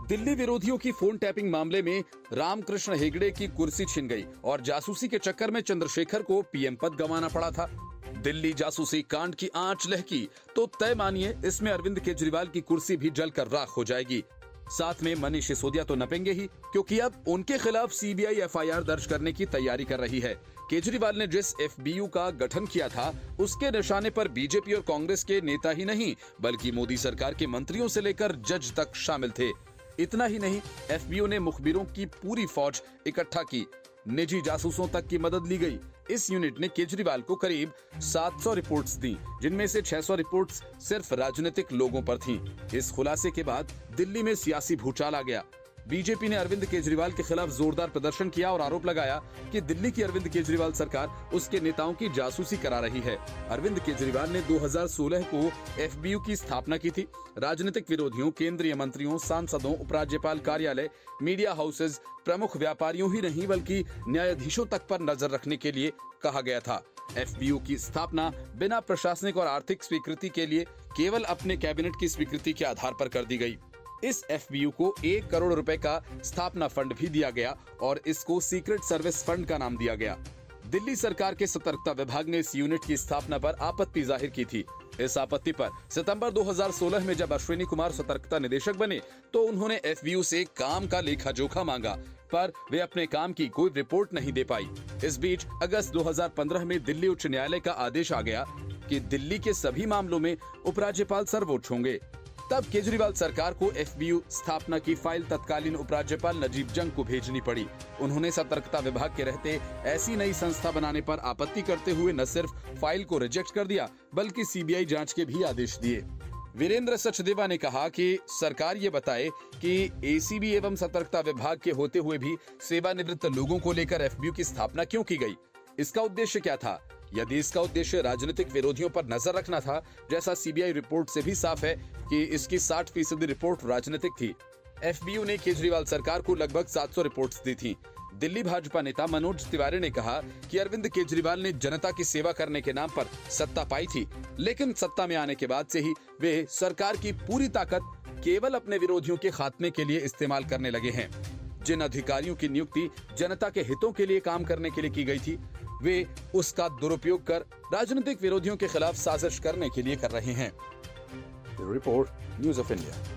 दिल्ली विरोधियों की phone tapping मामले में रामकृष्ण हेगड़े की कुर्सी छिन गई और जासूसी के चक्कर में चंद्रशेखर को पीएम पद गंवाना पड़ा था। दिल्ली जासूसी कांड की आंच लहकी तो तय मानिए इसमें अरविंद केजरीवाल की कुर्सी भी जलकर राख हो जाएगी। साथ में मनीष सिसोदिया तो नपेंगे ही, क्योंकि अब उनके खिलाफ सीबीआई एफआईआर दर्ज करने की तैयारी कर रही है। केजरीवाल ने जिस एफबीयू का गठन किया था उसके निशाने पर बीजेपी और कांग्रेस के नेता ही नहीं बल्कि मोदी सरकार के मंत्रियों से लेकर जज तक शामिल थे। इतना ही नहीं, एफबीयू ने मुखबिरों की पूरी फौज इकट्ठा की, निजी जासूसों तक की मदद ली गई। इस यूनिट ने केजरीवाल को करीब 700 रिपोर्ट्स दी, जिनमें से 600 रिपोर्ट्स सिर्फ राजनीतिक लोगों पर थीं। इस खुलासे के बाद दिल्ली में सियासी भूचाल आ गया। बीजेपी ने अरविंद केजरीवाल के खिलाफ जोरदार प्रदर्शन किया और आरोप लगाया कि दिल्ली की अरविंद केजरीवाल सरकार उसके नेताओं की जासूसी करा रही है। अरविंद केजरीवाल ने 2016 को एफबीयू की स्थापना की थी। राजनीतिक विरोधियों, केंद्रीय मंत्रियों, सांसदों, उपराज्यपाल कार्यालय, मीडिया हाउसेज, प्रमुख व्यापारियों ही नहीं बल्कि न्यायाधीशों तक पर नजर रखने के लिए कहा गया था। एफबीयू की स्थापना बिना प्रशासनिक और आर्थिक स्वीकृति के लिए केवल अपने कैबिनेट की स्वीकृति के आधार पर कर दी गई। इस एफबीयू को 1 करोड़ रुपए का स्थापना फंड भी दिया गया और इसको सीक्रेट सर्विस फंड का नाम दिया गया। दिल्ली सरकार के सतर्कता विभाग ने इस यूनिट की स्थापना पर आपत्ति जाहिर की थी। इस आपत्ति पर सितंबर 2016 में जब अश्विनी कुमार सतर्कता निदेशक बने तो उन्होंने एफबीयू से काम का लेखा जोखा मांगा, पर वे अपने काम की कोई रिपोर्ट नहीं दे पाई। इस बीच अगस्त 2015 में दिल्ली उच्च न्यायालय का आदेश आ गया कि दिल्ली के सभी मामलों में उपराज्यपाल सर्वोच्च होंगे। तब केजरीवाल सरकार को एफबीयू स्थापना की फाइल तत्कालीन उपराज्यपाल नजीब जंग को भेजनी पड़ी। उन्होंने सतर्कता विभाग के रहते ऐसी नई संस्था बनाने पर आपत्ति करते हुए न सिर्फ फाइल को रिजेक्ट कर दिया बल्कि सीबीआई जांच के भी आदेश दिए। वीरेंद्र सचदेवा ने कहा कि सरकार ये बताए कि एसीबी एवं सतर्कता विभाग के होते हुए भी सेवानिवृत्त लोगों को लेकर एफबीयू की स्थापना क्यों की गई? इसका उद्देश्य क्या था? यदि इसका उद्देश्य राजनीतिक विरोधियों पर नजर रखना था, जैसा सीबीआई रिपोर्ट से भी साफ है कि इसकी 60% रिपोर्ट राजनीतिक थी। एफबीयू ने केजरीवाल सरकार को लगभग 700 रिपोर्ट्स दी थी। दिल्ली भाजपा नेता मनोज तिवारी ने कहा कि अरविंद केजरीवाल ने जनता की सेवा करने के नाम पर सत्ता पाई थी, लेकिन सत्ता में आने के बाद से ही वे सरकार की पूरी ताकत केवल अपने विरोधियों के खात्मे के लिए इस्तेमाल करने लगे हैं। जिन अधिकारियों की नियुक्ति जनता के हितों के लिए काम करने के लिए की गई थी, वे उसका दुरुपयोग कर राजनीतिक विरोधियों के खिलाफ साजिश करने के लिए कर रहे हैं। Report news of India.